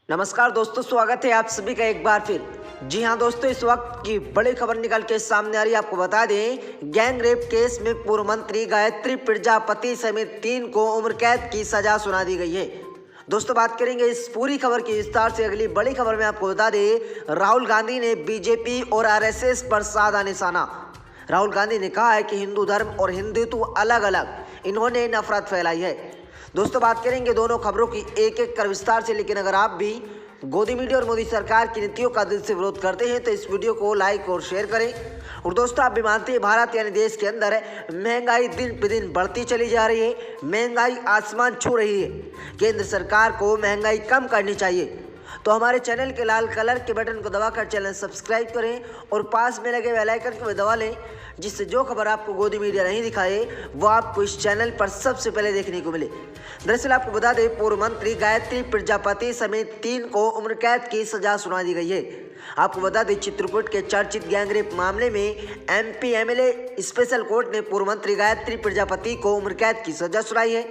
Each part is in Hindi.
नमस्कार दोस्तों, स्वागत है आप सभी का एक बार फिर। जी हां दोस्तों, इस वक्त की बड़ी खबर निकल के सामने आ रही है। आपको बता दें, गैंग रेप केस में पूर्व मंत्री गायत्री प्रजापति समेत 3 को उम्र कैद की सजा सुना दी गई है। दोस्तों, बात करेंगे इस पूरी खबर की विस्तार से। अगली बड़ी खबर में आपको बता दें, राहुल गांधी ने बीजेपी और आरएसएस पर साधा निशाना। राहुल गांधी ने कहा है कि हिंदू धर्म और हिंदुत्व अलग अलग, इन्होंने नफरत फैलाई है। दोस्तों, बात करेंगे दोनों खबरों की एक एक कर विस्तार से। लेकिन अगर आप भी गोदी मीडिया और मोदी सरकार की नीतियों का दिल से विरोध करते हैं तो इस वीडियो को लाइक और शेयर करें। और दोस्तों, आप भी मानते हैं भारत यानी देश के अंदर महंगाई दिन पे दिन बढ़ती चली जा रही है, महंगाई आसमान छू रही है। केंद्र सरकार को महंगाई कम करनी चाहिए। तो हमारे चैनल के लाल कलर के बटन को दबाकर चैनल सब्सक्राइब करें और पास में लगे बेल आइकन को भी दबा लें, जिससे जो खबर आपको गोदी मीडिया नहीं दिखाए वो आपको इस चैनल पर सबसे पहले देखने को मिले। दरअसल आपको बता दें, पूर्व मंत्री गायत्री प्रजापति समेत 3 को उम्र कैद की सजा सुना दी गई है। आपको बता दें, चित्रकूट के चर्चित गैंगरेप मामले में एमपी एमएलए स्पेशल कोर्ट ने पूर्व मंत्री गायत्री प्रजापति को उम्र कैद की सजा सुनाई है।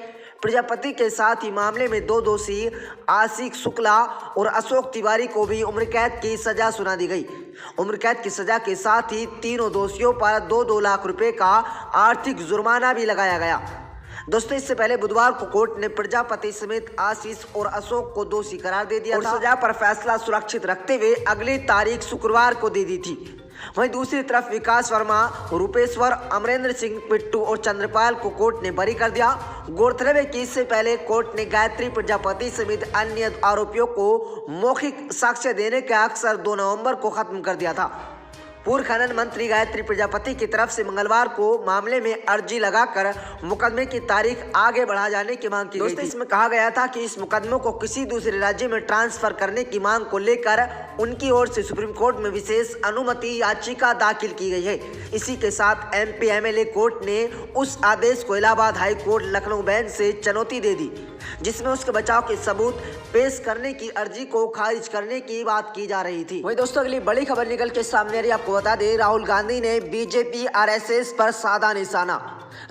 प्रजापति के साथ ही मामले में 2 दोषी आशिक शुक्ला और अशोक तिवारी को भी उम्र कैद की सजा सुना दी गई। उम्र कैद की सजा के साथ ही तीनों दोषियों पर 2-2 लाख रुपए का आर्थिक जुर्माना भी लगाया गया। दोस्तों, इससे पहले बुधवार को कोर्ट ने प्रजापति समेत आशीष और अशोक को दोषी करार दे दिया था। सजा पर फैसला सुरक्षित रखते हुए अगली तारीख शुक्रवार को दे दी थी। वहीं दूसरी तरफ विकास वर्मा, रूपेश्वर, अमरेंद्र सिंह, पिट्टू और चंद्रपाल को कोर्ट ने बरी कर दिया। गौरतलब है कि इससे पहले कोर्ट ने गायत्री प्रजापति समेत अन्य आरोपियों को मौखिक साक्ष्य देने का अक्सर 2 नवंबर को खत्म कर दिया था। पूर्व खनन मंत्री गायत्री प्रजापति की तरफ से मंगलवार को मामले में अर्जी लगाकर मुकदमे की तारीख आगे बढ़ा जाने की मांग की गई थी। इसमें कहा गया था कि इस मुकदमों को किसी दूसरे राज्य में ट्रांसफर करने की मांग को लेकर उनकी ओर से सुप्रीम कोर्ट में विशेष अनुमति याचिका दाखिल की गई है। इसी के साथ एमपी एमएलए कोर्ट ने उस आदेश को Allahabad high court Lucknow bench से चुनौती दे दी, जिसमें उसके बचाव के सबूत पेश करने की अर्जी को खारिज करने की बात की जा रही थी। वहीं दोस्तों, अगली बड़ी खबर निकल के सामने आ रही है। आपको बता दें, राहुल गांधी ने बीजेपी आरएसएस पर साधा निशाना।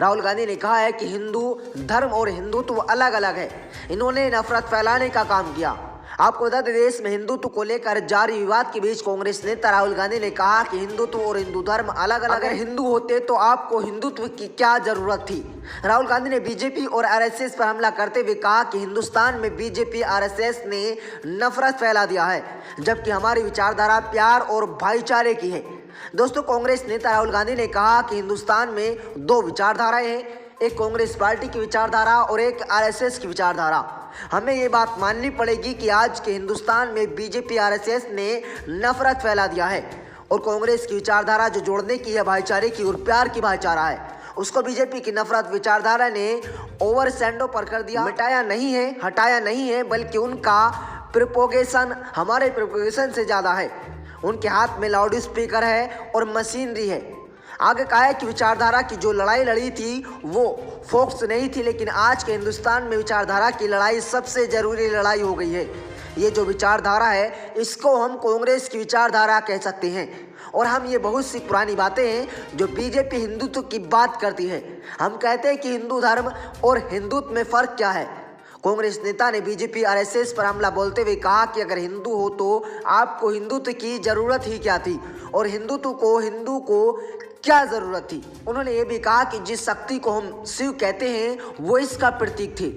राहुल गांधी ने कहा है कि हिंदू धर्म और हिंदुत्व अलग अलग है, इन्होंने नफरत फैलाने का काम किया। आपको बता दें, देश में हिंदुत्व को लेकर जारी विवाद के बीच कांग्रेस नेता राहुल गांधी ने कहा कि हिंदुत्व और हिंदू धर्म अलग अलग है। हिंदू होते तो आपको हिंदुत्व की क्या जरूरत थी। राहुल गांधी ने बीजेपी और आरएसएस पर हमला करते हुए कहा कि हिंदुस्तान में बीजेपी आरएसएस ने नफरत फैला दिया है, जबकि हमारी विचारधारा प्यार और भाईचारे की है। दोस्तों, कांग्रेस नेता राहुल गांधी ने कहा कि हिंदुस्तान में 2 विचारधाराएं हैं, एक कांग्रेस पार्टी की विचारधारा और एक आरएसएस की विचारधारा। हमें ये बात माननी पड़ेगी कि आज के हिंदुस्तान में बीजेपी आरएसएस ने नफरत फैला दिया है और कांग्रेस की विचारधारा जो जोड़ने की है, भाईचारे की और प्यार की भाईचारा है, उसको बीजेपी की नफरत विचारधारा ने ओवर सैंडो पर कर दिया। मिटाया नहीं है, हटाया नहीं है, बल्कि उनका प्रोपोगेशन हमारे प्रोपोगेशन से ज़्यादा है। उनके हाथ में लाउड स्पीकर है और मशीनरी है। आगे कहा है कि विचारधारा की जो लड़ाई लड़ी थी वो फोक्स नहीं थी, लेकिन आज के हिंदुस्तान में विचारधारा की लड़ाई सबसे जरूरी लड़ाई हो गई है। ये जो विचारधारा है, इसको हम कांग्रेस की विचारधारा कह सकते हैं। और हम ये बहुत सी पुरानी बातें हैं जो बीजेपी हिंदुत्व की बात करती है। हम कहते हैं कि हिंदू धर्म और हिंदुत्व में फ़र्क क्या है। कांग्रेस नेता ने बीजेपी आरएसएस पर हमला बोलते हुए कहा कि अगर हिंदू हो तो आपको हिंदुत्व की ज़रूरत ही क्या थी और हिंदू को क्या ज़रूरत थी। उन्होंने ये भी कहा कि जिस शक्ति को हम शिव कहते हैं वो इसका प्रतीक थे।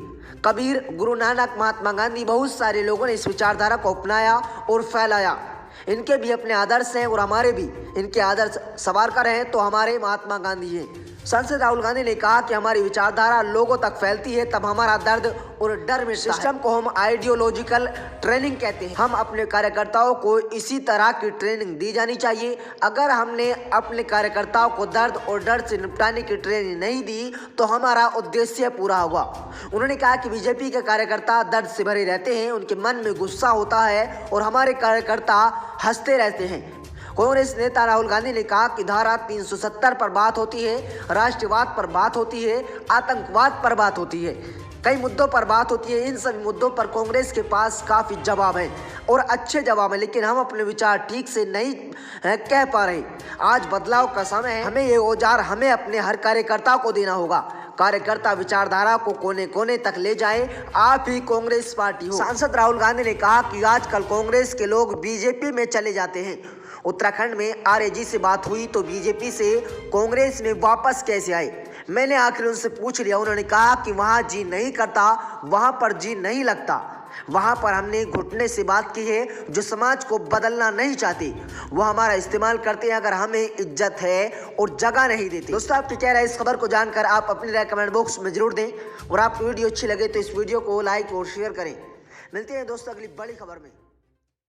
कबीर, गुरु नानक, महात्मा गांधी, बहुत सारे लोगों ने इस विचारधारा को अपनाया और फैलाया। इनके भी अपने आदर्श हैं और हमारे भी इनके आदर्श सवार कर हैं तो हमारे महात्मा गांधी हैं। सांसद राहुल गांधी ने कहा कि हमारी विचारधारा लोगों तक फैलती है तब हमारा दर्द और डर में सिस्टम को हम आइडियोलॉजिकल ट्रेनिंग कहते हैं। हम अपने कार्यकर्ताओं को इसी तरह की ट्रेनिंग दी जानी चाहिए। अगर हमने अपने कार्यकर्ताओं को दर्द और डर से निपटाने की ट्रेनिंग नहीं दी तो हमारा उद्देश्य पूरा होगा। उन्होंने कहा कि बीजेपी के कार्यकर्ता दर्द से भरे रहते हैं, उनके मन में गुस्सा होता है और हमारे कार्यकर्ता हंसते रहते हैं। कांग्रेस नेता राहुल गांधी ने कहा कि धारा 370 पर बात होती है, राष्ट्रवाद पर बात होती है, आतंकवाद पर बात होती है, कई मुद्दों पर बात होती है। इन सभी मुद्दों पर कांग्रेस के पास काफ़ी जवाब हैं और अच्छे जवाब हैं, लेकिन हम अपने विचार ठीक से नहीं कह पा रहे। आज बदलाव का समय है, हमें ये औजार हमें अपने हर कार्यकर्ता को देना होगा। कार्यकर्ता विचारधारा को कोने कोने तक ले जाए, आप ही कांग्रेस पार्टी हो। सांसद राहुल गांधी ने कहा कि आजकल कांग्रेस के लोग बीजेपी में चले जाते हैं। उत्तराखंड में आरएजी से बात हुई तो बीजेपी से कांग्रेस में वापस कैसे आए। मैंने आखिर उनसे पूछ लिया, उन्होंने कहा कि वहां जी नहीं करता, वहां पर जी नहीं लगता। वहां पर हमने घुटने से बात की है, जो समाज को बदलना नहीं चाहते वो हमारा इस्तेमाल करते हैं अगर हमें इज्जत है और जगह नहीं देते। दोस्तों, आपकी क्या राय इस खबर को जानकर आप अपनी राय कमेंट बॉक्स में जरूर दें और आपको वीडियो अच्छी लगे तो इस वीडियो को लाइक और शेयर करें। मिलते हैं दोस्तों अगली बड़ी खबर में।